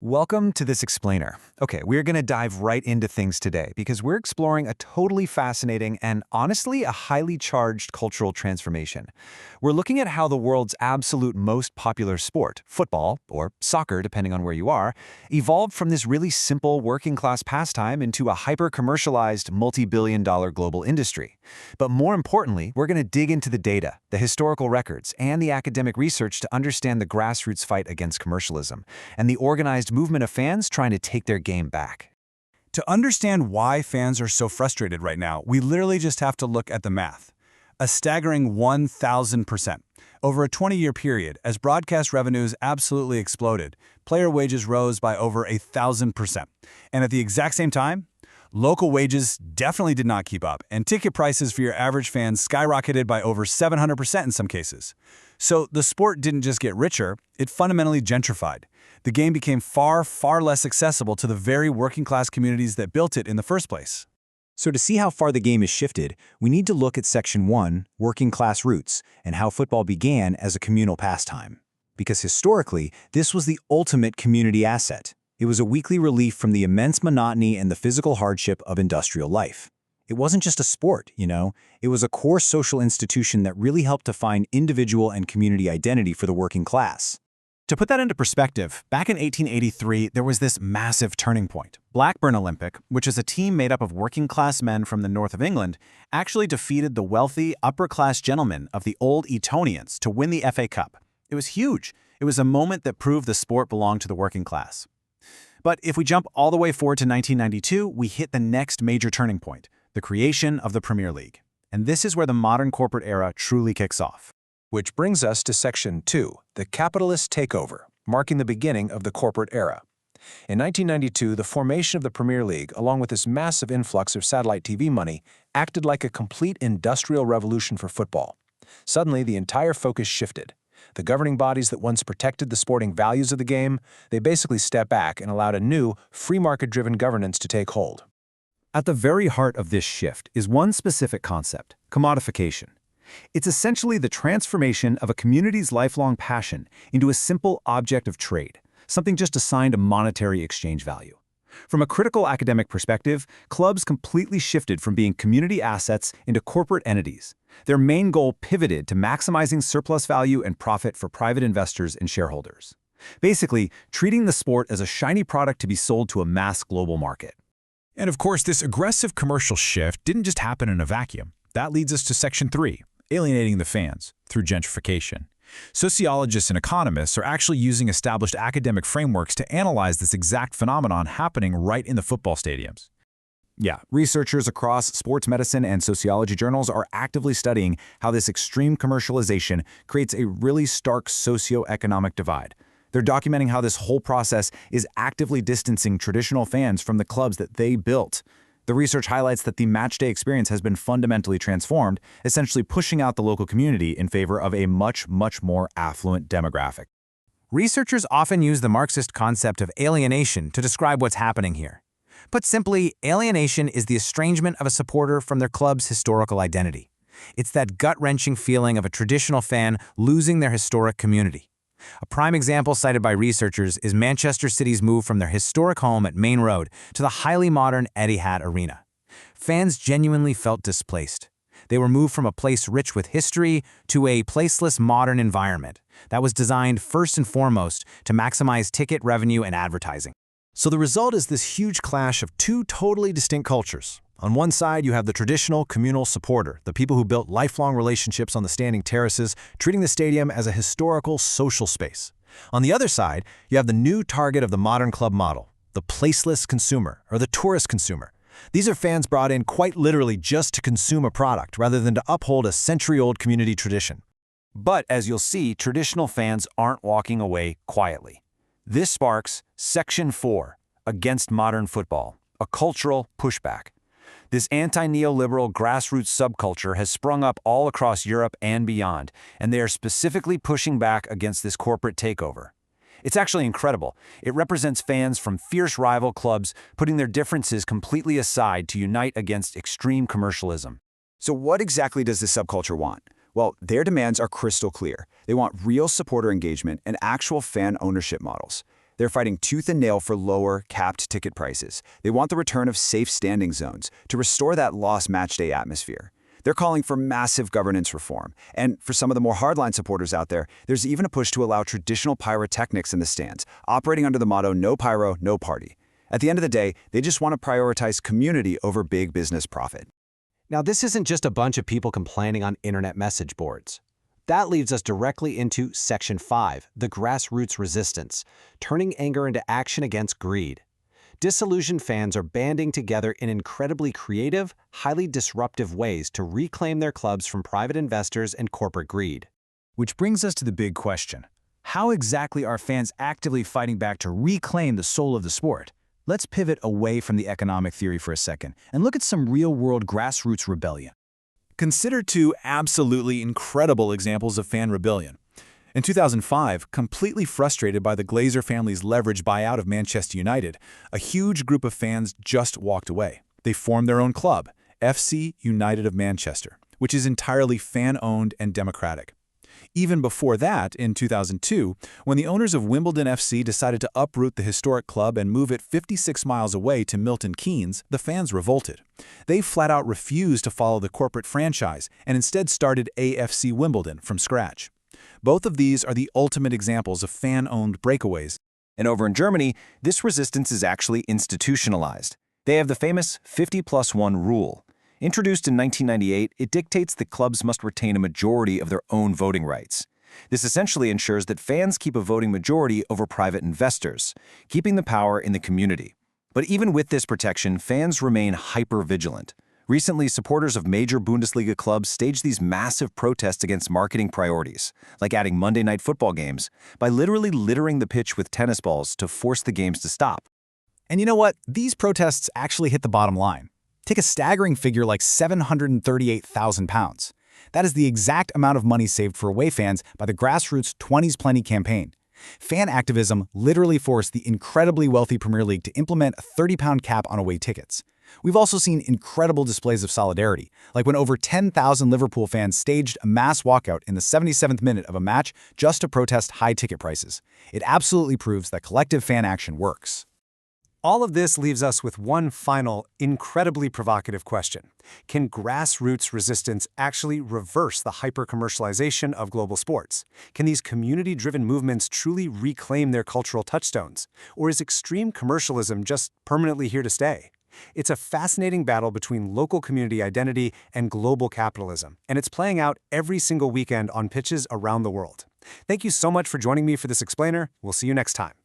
Welcome to this explainer. Okay, we're going to dive right into things today because we're exploring a totally fascinating and honestly a highly charged cultural transformation. We're looking at how the world's absolute most popular sport, football, or soccer depending on where you are, evolved from this really simple working class pastime into a hyper-commercialized multi-billion-dollar global industry. But more importantly, we're going to dig into the data, the historical records, and the academic research to understand the grassroots fight against commercialism and the organized movement of fans trying to take their game back. To understand why fans are so frustrated right now, we literally just have to look at the math. A staggering 1,000%. Over a 20-year period, as broadcast revenues absolutely exploded, player wages rose by over 1,000%. And at the exact same time, local wages definitely did not keep up, and ticket prices for your average fans skyrocketed by over 700% in some cases. So the sport didn't just get richer, it fundamentally gentrified. The game became far, far less accessible to the very working-class communities that built it in the first place. So to see how far the game has shifted, we need to look at Section 1, Working Class Roots, and how football began as a communal pastime. Because historically, this was the ultimate community asset. It was a weekly relief from the immense monotony and the physical hardship of industrial life. It wasn't just a sport, it was a core social institution that really helped define individual and community identity for the working class. To put that into perspective, back in 1883, there was this massive turning point. Blackburn Olympic, which is a team made up of working-class men from the north of England, actually defeated the wealthy, upper-class gentlemen of the old Etonians to win the FA Cup. It was huge. It was a moment that proved the sport belonged to the working class. But if we jump all the way forward to 1992, we hit the next major turning point, the creation of the Premier League. And this is where the modern corporate era truly kicks off. Which brings us to Section 2, the capitalist takeover, marking the beginning of the corporate era. In 1992, the formation of the Premier League, along with this massive influx of satellite TV money, acted like a complete industrial revolution for football. Suddenly, the entire focus shifted. The governing bodies that once protected the sporting values of the game, they basically stepped back and allowed a new, free market-driven governance to take hold. At the very heart of this shift is one specific concept, commodification. It's essentially the transformation of a community's lifelong passion into a simple object of trade, something just assigned a monetary exchange value. From a critical academic perspective, clubs completely shifted from being community assets into corporate entities. Their main goal pivoted to maximizing surplus value and profit for private investors and shareholders. Basically, treating the sport as a shiny product to be sold to a mass global market. And of course, this aggressive commercial shift didn't just happen in a vacuum. That leads us to Section 3. Alienating the fans through gentrification. Sociologists and economists are actually using established academic frameworks to analyze this exact phenomenon happening right in the football stadiums. Yeah, researchers across sports medicine and sociology journals are actively studying how this extreme commercialization creates a really stark socioeconomic divide. They're documenting how this whole process is actively distancing traditional fans from the clubs that they built. The research highlights that the matchday experience has been fundamentally transformed, essentially pushing out the local community in favor of a much, much more affluent demographic. Researchers often use the Marxist concept of alienation to describe what's happening here. Put simply, alienation is the estrangement of a supporter from their club's historical identity. It's that gut-wrenching feeling of a traditional fan losing their historic community. A prime example cited by researchers is Manchester City's move from their historic home at Main Road to the highly modern Etihad Arena. Fans genuinely felt displaced. They were moved from a place rich with history to a placeless modern environment that was designed first and foremost to maximize ticket revenue and advertising. So the result is this huge clash of two totally distinct cultures. On one side, you have the traditional communal supporter, the people who built lifelong relationships on the standing terraces, treating the stadium as a historical social space. On the other side, you have the new target of the modern club model, the placeless consumer, or the tourist consumer. These are fans brought in quite literally just to consume a product rather than to uphold a century-old community tradition. But as you'll see, traditional fans aren't walking away quietly. This sparks Section 4, Against Modern Football, a cultural pushback. This anti-neoliberal grassroots subculture has sprung up all across Europe and beyond, and they are specifically pushing back against this corporate takeover. It's actually incredible. It represents fans from fierce rival clubs putting their differences completely aside to unite against extreme commercialism. So what exactly does this subculture want? Well, their demands are crystal clear. They want real supporter engagement and actual fan ownership models. They're fighting tooth and nail for lower, capped ticket prices. They want the return of safe standing zones to restore that lost matchday atmosphere. They're calling for massive governance reform. And for some of the more hardline supporters out there, there's even a push to allow traditional pyrotechnics in the stands, operating under the motto, no pyro, no party. At the end of the day, they just want to prioritize community over big business profit. Now, this isn't just a bunch of people complaining on internet message boards. That leads us directly into Section 5, the Grassroots Resistance, turning anger into action against greed. Disillusioned fans are banding together in incredibly creative, highly disruptive ways to reclaim their clubs from private investors and corporate greed. Which brings us to the big question. How exactly are fans actively fighting back to reclaim the soul of the sport? Let's pivot away from the economic theory for a second and look at some real-world grassroots rebellion. Consider two absolutely incredible examples of fan rebellion. In 2005, completely frustrated by the Glazer family's leverage buyout of Manchester United, a huge group of fans just walked away. They formed their own club, FC United of Manchester, which is entirely fan-owned and democratic. Even before that, in 2002, when the owners of Wimbledon FC decided to uproot the historic club and move it 56 miles away to Milton Keynes, the fans revolted. They flat out refused to follow the corporate franchise and instead started AFC Wimbledon from scratch. Both of these are the ultimate examples of fan-owned breakaways. And over in Germany, this resistance is actually institutionalized. They have the famous 50+1 rule. Introduced in 1998, it dictates that clubs must retain a majority of their own voting rights. This essentially ensures that fans keep a voting majority over private investors, keeping the power in the community. But even with this protection, fans remain hyper-vigilant. Recently, supporters of major Bundesliga clubs staged these massive protests against marketing priorities, like adding Monday night football games, by literally littering the pitch with tennis balls to force the games to stop. And you know what? These protests actually hit the bottom line. Take a staggering figure like £738,000. That is the exact amount of money saved for away fans by the Grassroots 20s Plenty campaign. Fan activism literally forced the incredibly wealthy Premier League to implement a £30 cap on away tickets. We've also seen incredible displays of solidarity, like when over 10,000 Liverpool fans staged a mass walkout in the 77th minute of a match just to protest high ticket prices. It absolutely proves that collective fan action works. All of this leaves us with one final, incredibly provocative question. Can grassroots resistance actually reverse the hyper-commercialization of global sports? Can these community-driven movements truly reclaim their cultural touchstones? Or is extreme commercialism just permanently here to stay? It's a fascinating battle between local community identity and global capitalism, and it's playing out every single weekend on pitches around the world. Thank you so much for joining me for this explainer. We'll see you next time.